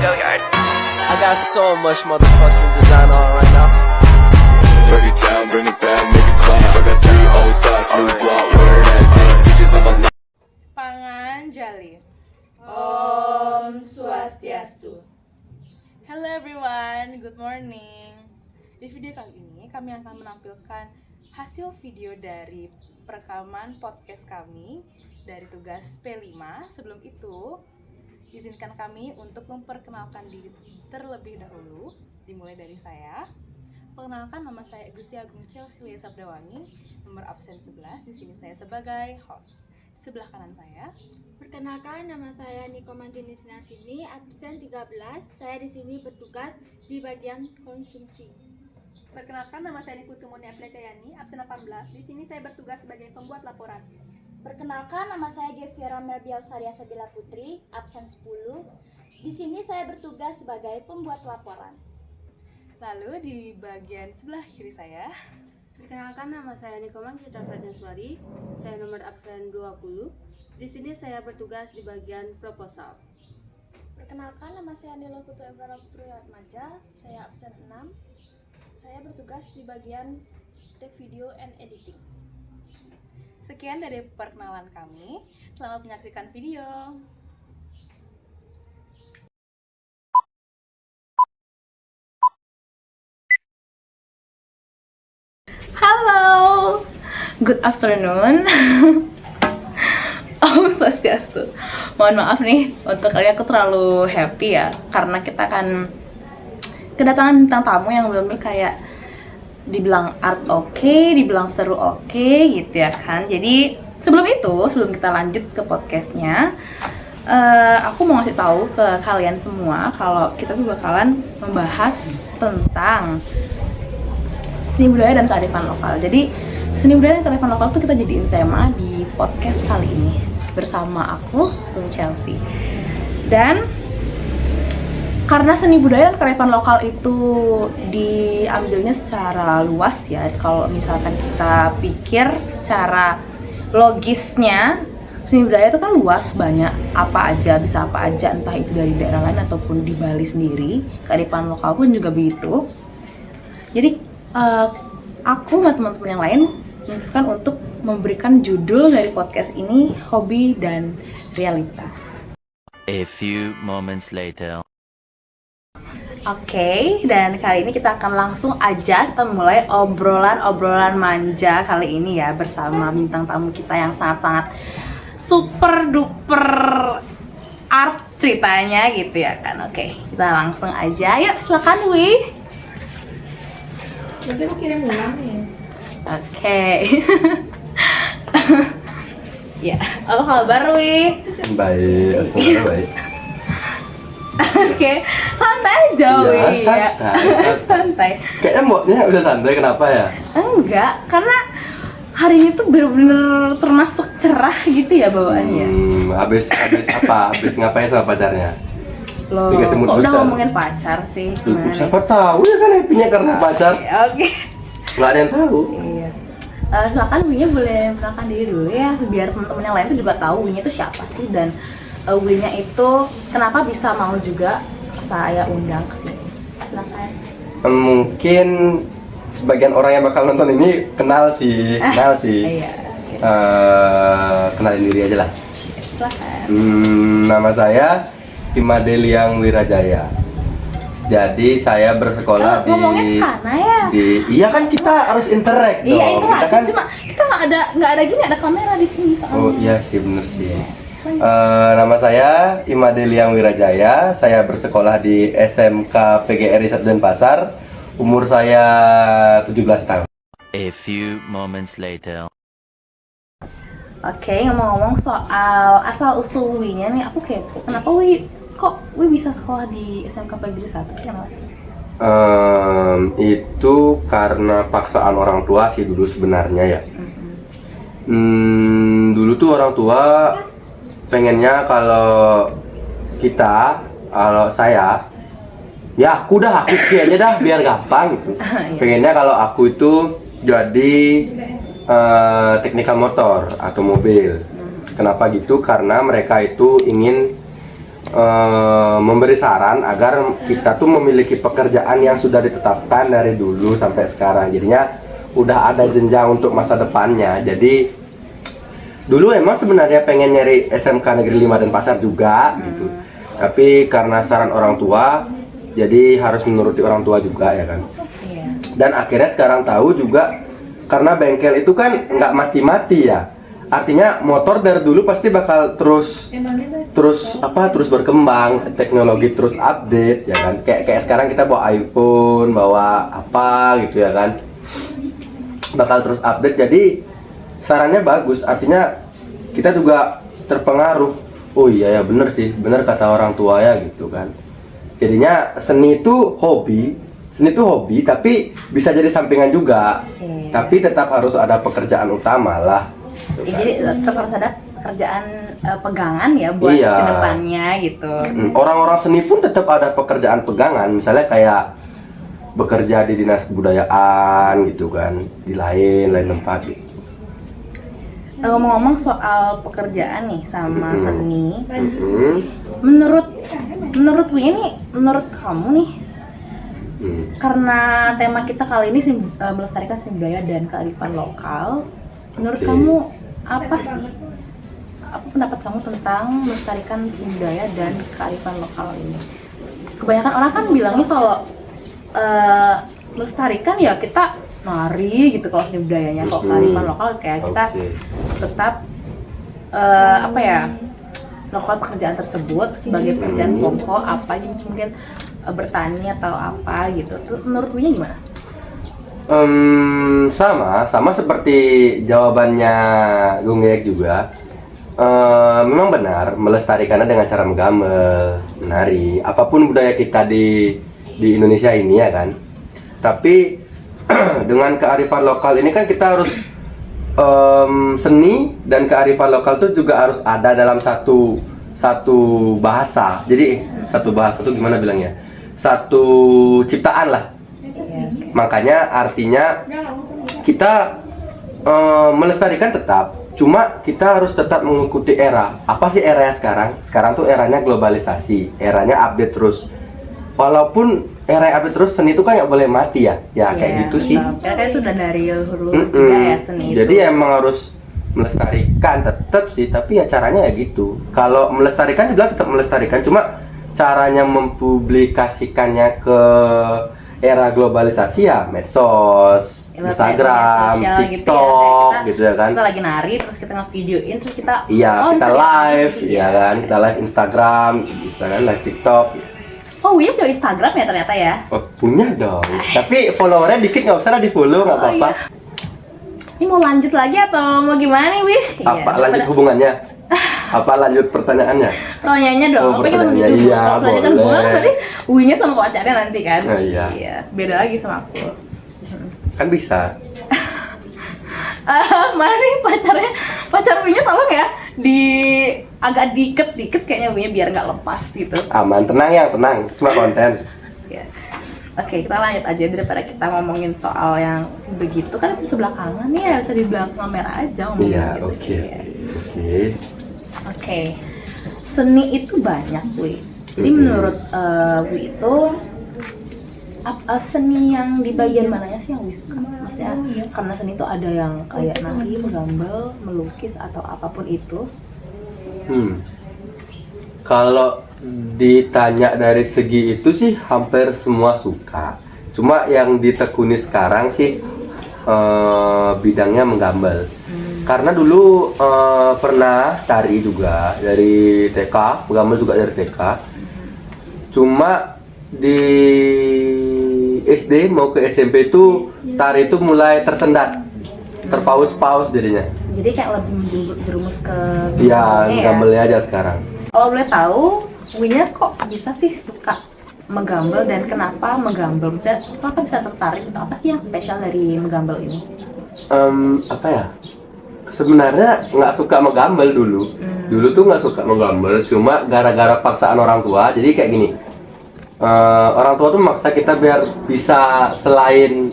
I got so much motherfucking design on right now. Break it down, bring it back, make it clap. I got 3 old thoughts, new guap, where that thing, bitches on my lap. Panganjali. Om Swastiastu. Hello everyone, good morning. Di video kali ini kami akan menampilkan hasil video dari perekaman podcast kami dari tugas P5. Sebelum itu, izinkan kami untuk memperkenalkan diri terlebih dahulu, dimulai dari saya. Perkenalkan, nama saya Gusti Agung Chelsea Lia Sabdawangi, nomor absen 11. Di sini saya sebagai host. Di sebelah kanan saya. Perkenalkan, nama saya Niko Manjuni Sinasini, absen 13. Saya di sini bertugas di bagian konsumsi. Perkenalkan, nama saya Niputu Moni Aplecayani, absen 18. Di sini saya bertugas sebagai pembuat laporan. Perkenalkan, nama saya Geviera Melbia Usaria Sabila Putri, absen 10. Di sini saya bertugas sebagai pembuat laporan. Lalu di bagian sebelah kiri saya. Perkenalkan, nama saya Nikoman Citra Pradneswari, saya nomor absen 20. Di sini saya bertugas di bagian proposal. Perkenalkan, nama saya Nilo Putu Emrara Putri Atmaja, saya absen 6. Saya bertugas di bagian take video and editing. Sekian dari perkenalan kami. Selamat menyaksikan video. Halo, good afternoon. Om Swastiastu. Mohon maaf nih, untuk kali ini aku terlalu happy ya, karena kita akan kedatangan bintang tamu yang benar-benar kayak dibilang art oke, dibilang seru oke, gitu ya kan. Jadi sebelum kita lanjut ke podcastnya, aku mau ngasih tahu ke kalian semua kalau kita tuh bakalan membahas tentang seni budaya dan kearifan lokal. Jadi seni budaya dan kearifan lokal tuh kita jadiin tema di podcast kali ini bersama aku, Bung Chelsea. Dan karena seni budaya dan kearifan lokal itu diambilnya secara luas ya, kalau misalkan kita pikir secara logisnya, seni budaya itu kan luas, banyak apa aja, bisa apa aja, entah itu dari daerah lain ataupun di Bali sendiri. Kearifan lokal pun juga begitu. Jadi aku sama teman-teman yang lain memutuskan untuk memberikan judul dari podcast ini, Hobi dan Realita. A few moments later. Oke, dan kali ini kita akan langsung aja kita mulai obrolan manja kali ini ya, bersama bintang tamu kita yang sangat-sangat super duper art ceritanya gitu ya kan. Oke, kita langsung aja, yuk silakan Wi. Jadi aku kirim ulang ya. Oke. Ya, apa kabar Wi? Baik, astagfirullah baik. Oke, santai aja Wi. Ya, santai. Kayaknya moodnya udah santai, kenapa ya? Enggak, karena hari ini tuh bener-bener termasuk cerah gitu ya bawaannya. Habis apa? Habis ngapain sama pacarnya? Loh, kok udah ngomongin pacar sih? Siapa tahu ya kan happy-nya karena pacar. Oke. Nggak ada yang tahu. Iya. Silakan Winya boleh perkenalkan diri dulu ya, biar teman-teman yang lain tuh juga tahu Winya itu siapa sih, dan Winya itu kenapa bisa mau juga saya undang ke sini. Silakan. Mungkin sebagian orang yang bakal nonton ini kenal sih. Iya. Okay. Kenalin diri aja lah. Silakan. Nama saya Imadeliang Wirajaya. Jadi saya bersekolah ngomongnya kesana ya? Iya kan kita harus interact dong. Iya interaksi, kan, cuma kita nggak ada gini, ada kamera di sini soalnya. Oh iya sih, bener sih. Nama saya Imadeliang Wirajaya. Saya bersekolah di SMK PGRI 1 Denpasar. Umur saya 17 tahun. A few moments later. Oke, ngomong-ngomong soal asal usul Wi-nya nih, aku kepo. Kenapa kok bisa sekolah di SMK PGRI 1 sih? Kenapa sih? Itu karena paksaan orang tua sih dulu sebenarnya ya. Dulu tuh orang tua pengennya kalau saya, ya aku aja dah biar gampang gitu. Pengennya kalau aku itu jadi teknikal motor atau mobil. Kenapa gitu? Karena mereka itu ingin memberi saran agar kita tuh memiliki pekerjaan yang sudah ditetapkan dari dulu sampai sekarang. Jadinya udah ada jenjang untuk masa depannya. Jadi dulu emang sebenarnya pengen nyari SMK Negeri 5 Denpasar juga gitu. Tapi karena saran orang tua, jadi harus menuruti orang tua juga ya kan. Dan akhirnya sekarang tahu juga karena bengkel itu kan nggak mati-mati ya. Artinya motor dari dulu pasti bakal terus berkembang, teknologi terus update ya kan. Kayak sekarang kita bawa iPhone, bawa apa gitu ya kan. Bakal terus update. Jadi sarannya bagus. Artinya kita juga terpengaruh. Oh iya ya bener sih, bener kata orang tua ya gitu kan. Jadinya seni itu hobi tapi bisa jadi sampingan juga. Tapi tetap harus ada pekerjaan utama lah. Jadi tetap harus ada pekerjaan pegangan ya buat kedepannya gitu. Orang-orang seni pun tetap ada pekerjaan pegangan, misalnya kayak bekerja di dinas kebudayaan gitu kan, di lain tempat gitu. Ngomong-ngomong soal pekerjaan nih sama seni, menurut kamu nih, karena tema kita kali ini melestarikan seni budaya dan kearifan lokal, menurut kamu apa sih? Apa pendapat kamu tentang melestarikan seni budaya dan kearifan lokal ini? Kebanyakan orang kan bilangnya kalau melestarikan ya kita nari gitu kalau seni budayanya, kalau kearifan lokal kayak kita tetap melakukan pekerjaan tersebut sebagai pekerjaan pokok apa mungkin bertani atau apa gitu. Menurut Winya gimana? Sama seperti jawabannya Gunggek juga. Memang benar melestarikannya dengan cara menggamel, menari, apapun budaya kita di Indonesia ini ya kan. Tapi dengan kearifan lokal ini kan kita harus seni dan kearifan lokal itu juga harus ada dalam satu bahasa. Jadi satu bahasa itu gimana bilangnya? Satu ciptaan lah. Makanya artinya kita melestarikan tetap, cuma kita harus tetap mengikuti era. Apa sih eranya sekarang? Sekarang tuh eranya globalisasi, eranya update terus. Walaupun era update terus, seni itu kan nggak boleh mati ya, kayak gitu sih. Karena itu udah dari leluhur juga ya seni itu. Jadi emang harus melestarikan tetap sih, tapi ya caranya ya gitu. Kalau melestarikan dibilang tetap melestarikan, cuma caranya mempublikasikannya ke era globalisasi ya medsos, Instagram, TikTok gitu ya kan. Kita lagi nari terus kita nge-videoin terus kita kita live ya kan, kita live Instagram, bisa kan live TikTok. Oh iya punya Instagram ya ternyata ya? Oh, punya dong. Tapi followernya dikit, nggak usah lah di follow, nggak apa-apa. Ini mau lanjut lagi atau mau gimana nih Wih? Apa lanjut hubungannya? Apa lanjut pertanyaannya? Pertanyaannya dong. Apa kita lanjut? Iya, boleh. Hubungan berarti Winya sama pacarnya nanti kan? Iya. Beda lagi sama aku. Kan bisa. Mana nih pacar Winya tolong ya agak dikit kayaknya Winya biar nggak lepas gitu. Aman, tenang, cuma konten. Ya. Oke, kita lanjut aja daripada kita ngomongin soal yang begitu kan itu sebelah kanan ya, bisa di belakang kamera aja ngomongin gitu. Oke. Seni itu banyak, Wi. Jadi menurut Wi itu seni yang di bagian mananya sih yang Wi suka? Maksudnya karena seni itu ada yang kayak nari, menggambar, melukis atau apapun itu. Kalau ditanya dari segi itu sih hampir semua suka. Cuma yang ditekuni sekarang sih bidangnya menggambal. Karena dulu pernah tari juga dari TK, menggambal juga dari TK. Cuma di SD mau ke SMP itu tari itu mulai tersendat, terpaus-paus jadinya. Jadi kayak lebih menjerumus ke iya, menggambalnya aja sekarang. Kalau boleh tahu, Winya kok bisa sih suka menggambal dan kenapa menggambal? Kenapa bisa tertarik? Itu apa sih yang spesial dari menggambal ini? Apa ya? Sebenarnya nggak suka menggambal dulu. Dulu tuh nggak suka menggambal, cuma gara-gara paksaan orang tua. Jadi kayak gini, orang tua tuh maksa kita biar bisa selain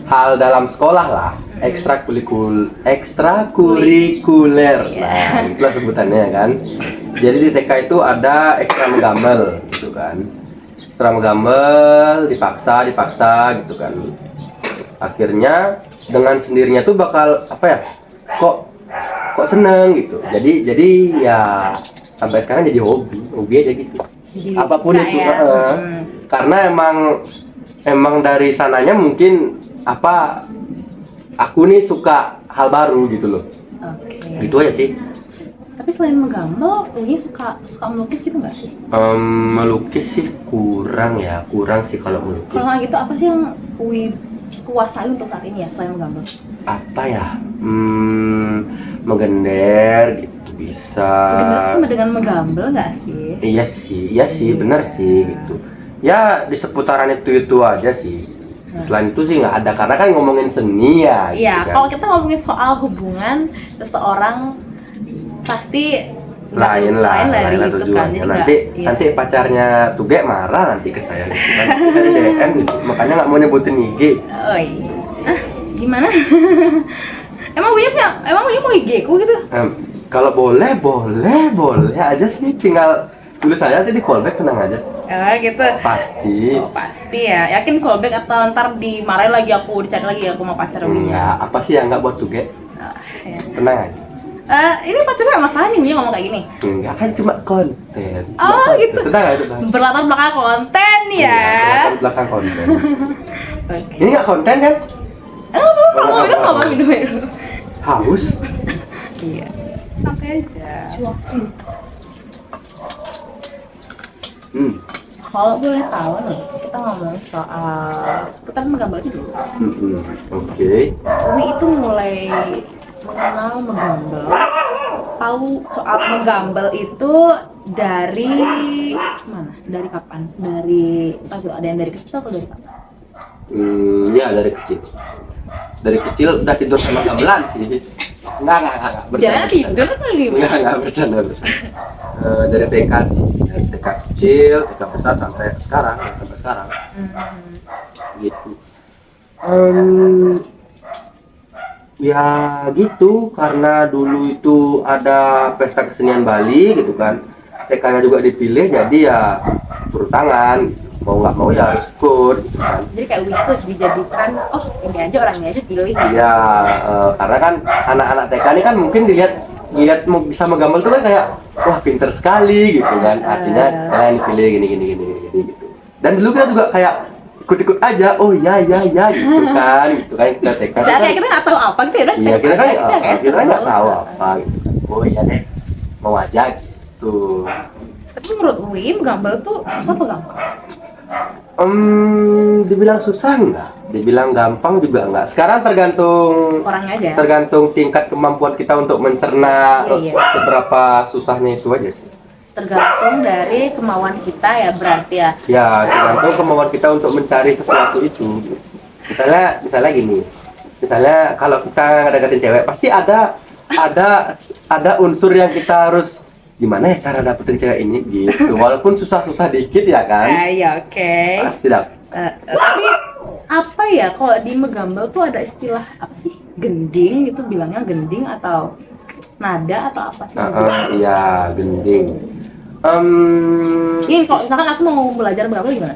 hal dalam sekolah lah, ekstrakurikuler. Nah, itulah sebutannya kan. Jadi di TK itu ada ekstra menggambel gitu kan. Ekstra menggambel dipaksa gitu kan. Akhirnya dengan sendirinya tuh bakal apa ya? Kok seneng gitu. Jadi ya sampai sekarang jadi hobi aja gitu. Jadi Apapun suka itu, ya. karena emang dari sananya mungkin aku nih suka hal baru gitu loh. Oke. Gitu aja sih. Tapi selain menggambel, Uwi suka melukis gitu nggak sih? Melukis sih kurang sih kalau melukis. Kalau nggak gitu, apa sih yang Uwi kuasai untuk saat ini ya selain menggambel? Apa ya? Menggender gitu bisa. Bener sama dengan menggambel nggak sih? Iya sih, bener sih gitu. Ya di seputaran itu aja sih. Selain itu sih nggak ada, karena kan ngomongin seni ya. Iya, gitu kan. kalau kita ngomongin soal hubungan seseorang pasti lain lah dari itu kan. tujuannya. Jadi Nanti pacarnya Tuge marah nanti ke saya gitu kan. Saya di DM gitu, makanya nggak mau nyebutin IG. Oh iya. Gimana? emang Wia mau IG ku gitu? Kalau boleh aja sih, tinggal tulis saya nanti di fallback, tenang aja. Gitu. Pasti. Oh, pasti ya. Yakin fallback atau ntar dimarahin lagi aku, dicari lagi aku mau pacar Wia? Enggak, apa sih yang nggak buat Tuge? Ya. Tenang aja. Ini pacarnya masalah nih Wia ngomong kayak gini. Enggak, kan cuma konten. Gitu. Tenang aja. Berlatar belakang konten ya. Iya, berlatar belakang konten. Oke. Ini nggak konten kan? Mau minum. Haus. Iya. Sampai aja. Kalau boleh tahu nih, kita ngomong soal seputar menggambel aja dulu. Oke. Uwi itu mulai mengenal menggambel, tahu soal menggambel itu dari mana? Dari kapan? Ada yang dari kecil atau dari kapan? Ya dari kecil. Dari kecil udah tidur sama gamelan sih. Enggak. Jangan tidur atau gimana? Enggak bercanda. Dari TK sih. Dari TK kecil, TK besar sampai sekarang. Gitu. Ya gitu, karena dulu itu ada pesta kesenian Bali gitu kan. TK-nya juga dipilih, jadi ya turun tangan. Mau nggak mau ya harus ikut gitu kan. Jadi kayak Uwi itu dijadikan, ini aja orangnya aja pilih. Iya, karena kan anak-anak TK ini kan mungkin dilihat mau bisa menggambar tuh kan kayak wah pinter sekali gitu kan. Artinya kalian pilih gini gitu. Dan dulu kita juga kayak ikut-ikut aja, oh ya gitu kan kita TK. Kita kayak kita nggak tahu apa gitu ya. Iya, kita nggak tahu apa gitu. Oh iya deh, mau aja gitu. Tapi menurut Uwi menggambel tuh susah atau gampang? Dibilang susah enggak, dibilang gampang juga enggak. Sekarang tergantung orangnya aja. Tergantung tingkat kemampuan kita untuk mencerna seberapa susahnya itu aja sih. Tergantung dari kemauan kita ya berarti ya. Ya, tergantung kemauan kita untuk mencari sesuatu itu. Misalnya gini. Misalnya kalau kita deketin cewek, pasti ada unsur yang kita harus gimana ya cara dapetin cewek ini gitu. Walaupun susah-susah dikit ya kan. Iya, oke. Pasti dapet. Tapi apa ya kalau di menggambel tuh ada istilah apa sih? Gending itu bilangnya gending atau nada atau apa sih? Iya, gending. Ini kalau misalkan aku mau belajar menggambel gimana?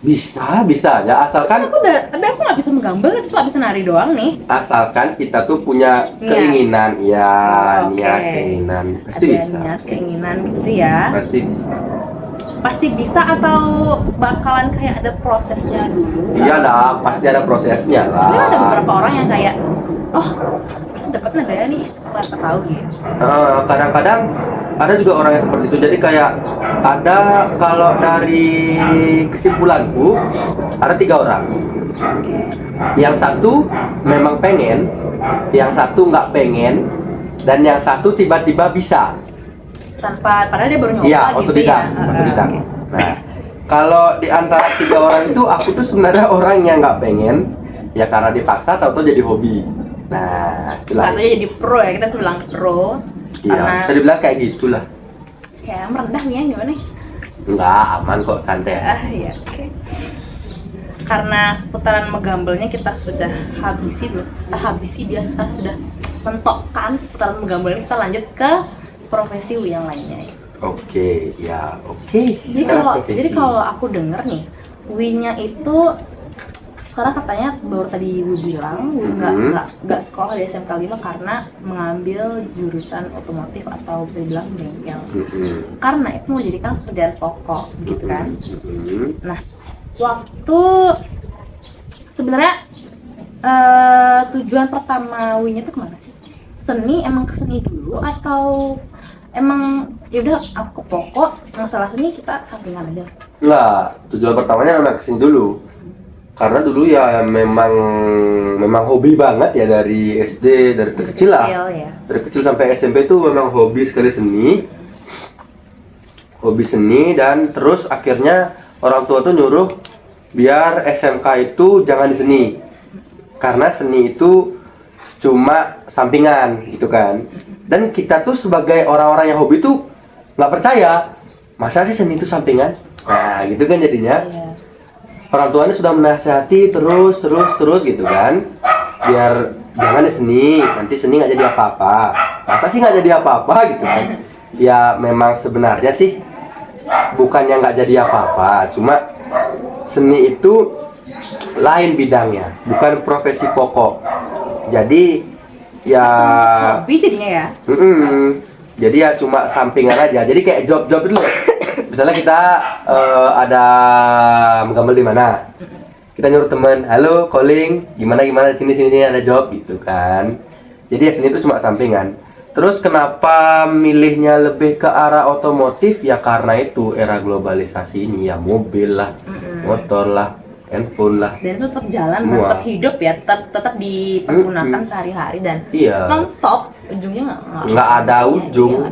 Bisa aja asalkan tapi aku nggak bisa menggambel, cuma bisa nari doang nih. Asalkan kita tuh punya keinginan, niat, keinginan, pasti bisa. Niat, keinginan gitu ya. Pasti bisa atau bakalan kayak ada prosesnya dulu? Iyalah, pasti ada prosesnya lah. Tapi ada beberapa orang yang kayak, dapat nadanya nih, aku tahu gitu. Kadang-kadang ada juga orang yang seperti itu. Jadi kayak ada, kalau dari kesimpulanku ada 3 orang. Yang satu memang pengen, yang satu nggak pengen, dan yang satu tiba-tiba bisa. Padahal dia baru nyoba gitu. Iya, otodidak. Nah, kalau di antara 3 orang itu aku tuh sebenarnya orang yang nggak pengen, ya karena dipaksa atau jadi hobi. Nah, itulah. Katanya jadi pro ya, kita bilang pro. Iya, bisa dibilang kayak gitulah. Ya, merendah nih ya, gimana? Enggak, aman kok, santai. Iya, oke. karena seputaran megambelnya kita sudah kita sudah mentokkan seputaran megambelnya, kita lanjut ke profesi yang lainnya. Oke, ya oke. Jadi kalau aku denger nih, Wi-nya itu sekarang katanya baru tadi Wi bilang Wi nggak sekolah di SMK 5 karena mengambil jurusan otomotif atau bisa dibilang bengkel. Karena itu mau jadikan pekerjaan pokok gitu kan. Nah, waktu sebenarnya tujuan pertama Wi-nya itu kemana sih? Seni, emang ke seni dulu atau emang yaudah aku pokok masalah seni kita sampingan aja? Nah, tujuan pertamanya memang kesini dulu. Karena dulu ya memang hobi banget ya dari SD, dari kecil lah. Ya. Dari kecil sampai SMP tuh memang hobi sekali seni. Hobi seni dan terus akhirnya orang tua tuh nyuruh biar SMK itu jangan di seni. Karena seni itu cuma sampingan gitu kan. Dan kita tuh sebagai orang-orang yang hobi tuh nggak percaya, masa sih seni itu sampingan? Nah gitu kan jadinya. Orang tuanya sudah menasihati terus gitu kan, biar jangan di seni, nanti seni nggak jadi apa-apa. Masa sih nggak jadi apa-apa gitu kan? Ya memang sebenarnya sih bukannya nggak jadi apa-apa, cuma seni itu lain bidangnya, bukan profesi pokok. Jadi ya hobi jadinya ya. Jadi ya cuma sampingan aja. Jadi kayak job-job itu loh. Misalnya kita ada menggambel di mana, kita nyuruh temen, halo calling, gimana di sini ada job gitu kan. Jadi ya sini itu cuma sampingan. Terus kenapa milihnya lebih ke arah otomotif? Ya karena itu era globalisasi ini ya, mobil lah, motor lah, handphone lah. Dan itu tetap jalan, tetap hidup ya, tetap dipergunakan sehari-hari dan non-stop, ujungnya nggak ada ujung,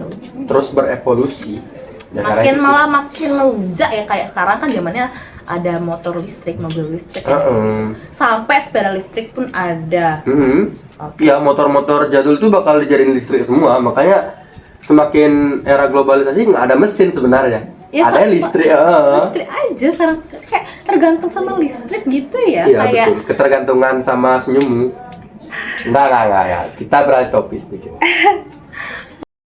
terus berevolusi. Dan makin melunjak ya, kayak sekarang kan zamannya ada motor listrik, mobil listrik, sampai sepeda listrik pun ada. Iya, motor-motor jadul tuh bakal dijadiin listrik semua, makanya semakin era globalisasi nggak ada mesin sebenarnya. Ya, ada listrik. Listrik aja sekarang, kayak tergantung sama listrik gitu ya. Iya, kayak betul. Ketergantungan sama senyummu. Enggak ya. Kita beralih topik sedikit.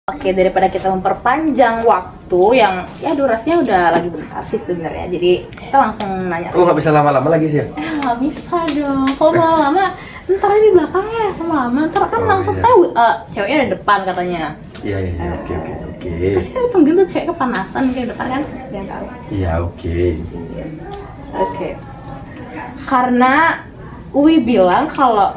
Oke, daripada kita memperpanjang waktu yang ya durasinya udah lagi bentar sih sebenarnya. Jadi kita langsung nanya. Nggak bisa lama-lama lagi sih ya? Nggak bisa dong. Kalau lama-lama ntar di belakangnya lama-lama. Ntar kan langsung tahu ceweknya ada depan katanya. Iya. Oke. Pasti kita tungguin tuh cewek kepanasan kayak depan kan? Yang tahu. Iya, oke. Oke. Karena Uwi bilang kalau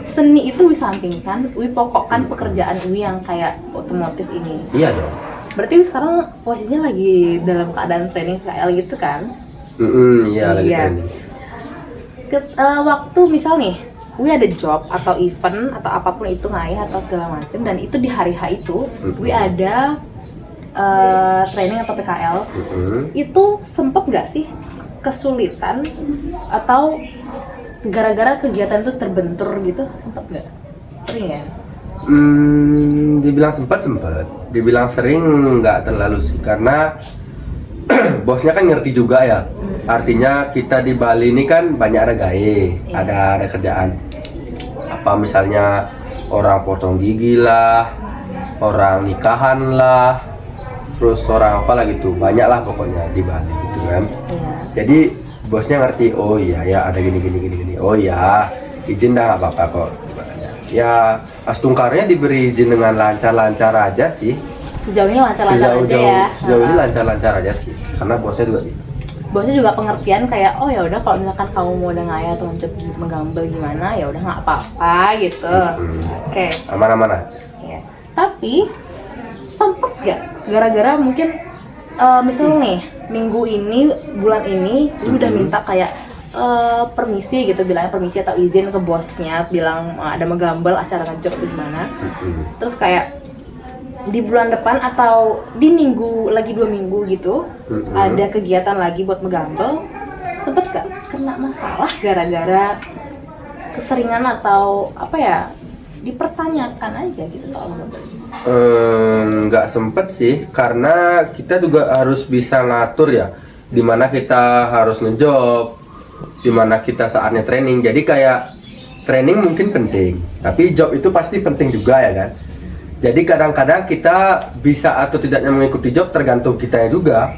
seni itu Wi sampingkan, Wi pokokkan pekerjaan Wi yang kayak otomotif ini. Iya dong. Berarti Wi sekarang posisinya lagi dalam keadaan training KL gitu kan? Iya, lagi training. Waktu misal nih, Wi ada job atau event atau apapun itu ngayah atau segala macam, dan itu di hari H itu Wi ada training atau PKL, itu sempet nggak sih kesulitan atau gara-gara kegiatan itu terbentur gitu, sempet nggak? Sering ya? Dibilang sempet, dibilang sering nggak terlalu sih, karena bosnya kan ngerti juga ya. Artinya kita di Bali ini kan banyak ada gawe, ada kerjaan. Apa misalnya orang potong gigi lah, orang nikahan lah, terus orang apa lagi tuh, banyak lah pokoknya di Bali gitu kan. Jadi bosnya ngerti, oh iya ya ada gini, oh ya izin dah nggak apa-apa kok. Ya Astungkarnya diberi izin dengan lancar-lancar aja sih. Sejauh ini lancar-lancar aja ya. Sejauh ini lancar-lancar aja sih, karena bosnya juga gitu. Bosnya juga pengertian kayak, oh ya udah kalau misalkan kamu mau udah ngaya atau menggambel gimana ya udah nggak apa-apa gitu. Oke. Aman-aman aja. Ya. Tapi sempet gak gara-gara mungkin misalnya nih minggu ini, bulan ini lu udah minta kayak permisi gitu, bilangnya permisi atau izin ke bosnya, bilang ada menggambel acara ngejob atau gimana. Terus kayak di bulan depan atau di minggu lagi 2 minggu gitu ada kegiatan lagi buat menggambel, sempet gak kena masalah gara-gara keseringan atau apa ya, dipertanyakan aja gitu soal menggambel? Nggak sempet sih, karena kita juga harus bisa ngatur ya, dimana kita harus ngejob, dimana kita saatnya training. Jadi kayak training mungkin penting, tapi job itu pasti penting juga ya kan. Jadi kadang-kadang kita bisa atau tidaknya mengikuti job tergantung kitanya juga.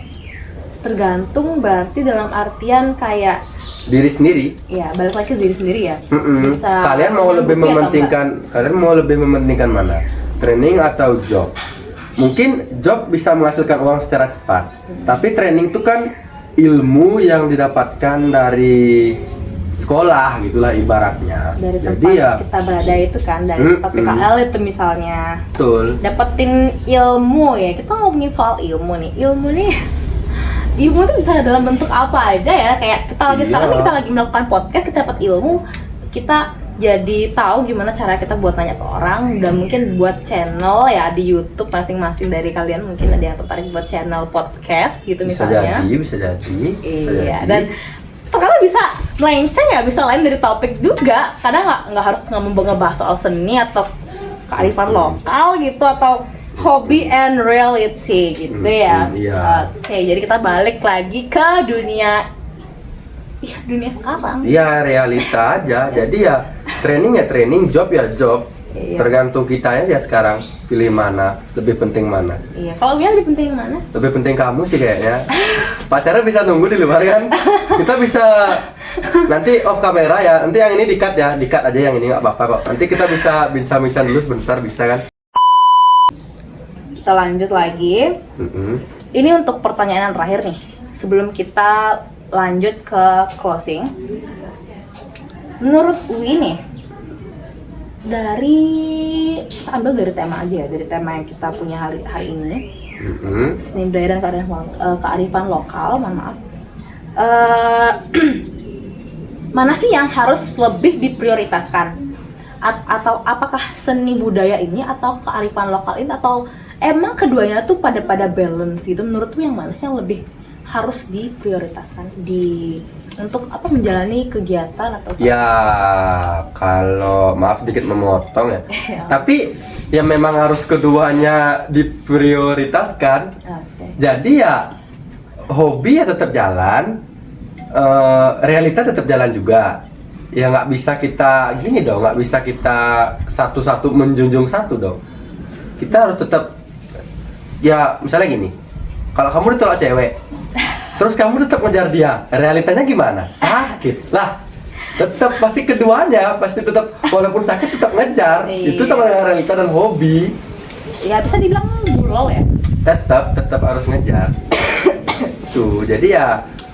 Tergantung berarti dalam artian kayak Diri sendiri. ya balik lagi ke diri sendiri ya. Bisa Kalian mau lebih menyanggupi atau mementingkan mana? Training atau job? Mungkin job bisa menghasilkan uang secara cepat, tapi training itu kan ilmu yang didapatkan dari sekolah gitulah ibaratnya. dari tempat Jadi ya kita berada itu kan, dari tempat PKL itu misalnya betul. dapetin ilmu ya. Kita ngomongin soal ilmu nih. Ilmu itu bisa dalam bentuk apa aja ya. Kayak kita lagi sekarang nih, kita lagi melakukan podcast, kita dapat ilmu, kita jadi tahu gimana cara kita buat nanya ke orang, dan mungkin buat channel ya di YouTube masing-masing dari kalian mungkin ada yang tertarik buat channel podcast gitu misalnya. Bisa jadi. Iya, dan terkadang bisa melenceng ya, bisa lain dari topik juga. Kadang nggak harus ngebahas soal seni atau kearifan lokal gitu, atau hobby and reality gitu ya. Iya. Oke, jadi kita balik lagi ke dunia sekarang. Iya, realita aja. Jadi ya training, job ya job. Iya. Tergantung kitanya ya sekarang pilih mana, lebih penting mana. Iya, kalau Mia lebih penting yang mana? Lebih penting kamu sih kayaknya. Pacarnya bisa nunggu di luar kan? Kita bisa nanti off kamera ya. Nanti yang ini di-cut ya, di-cut aja yang ini nggak apa-apa kok. Nanti kita bisa bincang-bincang dulu sebentar, bisa kan? Kita lanjut lagi. Ini untuk pertanyaan yang terakhir nih, sebelum kita lanjut ke closing. Menurut Uwi nih, kita ambil dari tema aja ya, dari tema yang kita punya hari ini, seni budaya dan kearifan lokal, mana sih yang harus lebih diprioritaskan? Atau apakah seni budaya ini atau kearifan lokal ini, atau emang keduanya tuh pada balance gitu? Menurut lu yang mana sih yang lebih harus diprioritaskan untuk menjalani kegiatan atau ya kalau maaf sedikit memotong ya. Tapi ya memang harus keduanya diprioritaskan. Jadi ya hobi ya tetap jalan, realita tetap jalan juga. Ya nggak bisa kita gini dong, nggak bisa kita satu-satu menjunjung satu dong. Kita harus tetap, ya misalnya gini, kalau kamu ditolak cewek, terus kamu tetap ngejar dia, realitanya gimana? Sakit lah. Tetap pasti keduanya pasti tetap, walaupun sakit tetap ngejar. Itu sama dengan realita dan hobi. Ya bisa dibilang bulol ya. Tetap harus ngejar. Tuh, jadi ya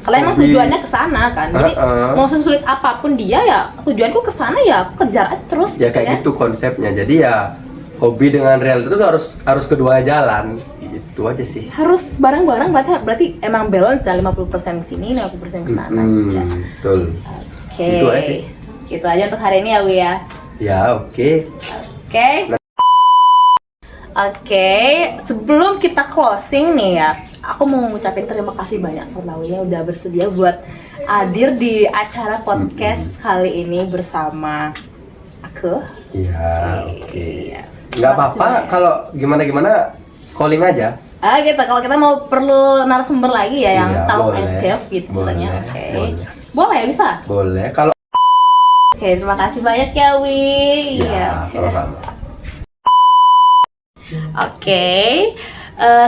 kalau emang tujuannya ke sana kan. Jadi mau sesulit apapun dia, ya tujuanku ke sana, ya aku kejar aja terus. Ya kayak gitu konsepnya. Jadi ya hobi dengan realita itu harus keduanya jalan. Itu aja sih. Harus bareng-bareng, berarti emang balance ya, 50% ke sini, 50% ke sana. Betul. Oke. Itu aja sih. Itu aja untuk hari ini ya, Wi ya. Ya, oke. Oke, sebelum kita closing nih ya, aku mau ngucapin terima kasih banyak karena Wi udah bersedia buat hadir di acara podcast kali ini bersama aku. Iya, oke. Nggak apa-apa kalau gimana calling aja. Gitu. Kalau kita mau perlu narasumber lagi ya yang tahu aktif gitu misalnya. Boleh ya, bisa? Boleh. Kalau terima kasih banyak ya, Wi. Iya, sama-sama.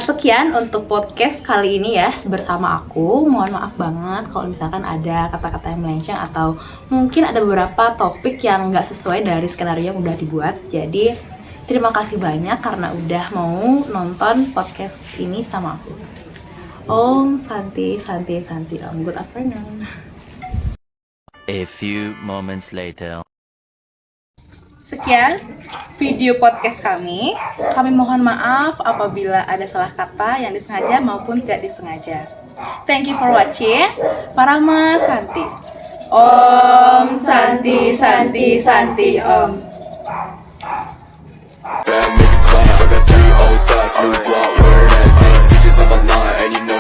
Sekian untuk podcast kali ini ya bersama aku. Mohon maaf banget kalau misalkan ada kata-kata yang melenceng atau mungkin ada beberapa topik yang nggak sesuai dari skenario yang udah dibuat. Jadi terima kasih banyak karena udah mau nonton podcast ini sama aku. Om Santi. Good afternoon. A few moments later. Sekian video podcast kami. Kami mohon maaf apabila ada salah kata yang disengaja maupun tidak disengaja. Thank you for watching. Parama Santi. Om Santi Om. Make it clap, I got 3 old thoughts, new block, where that thing, bitches on my line, and you know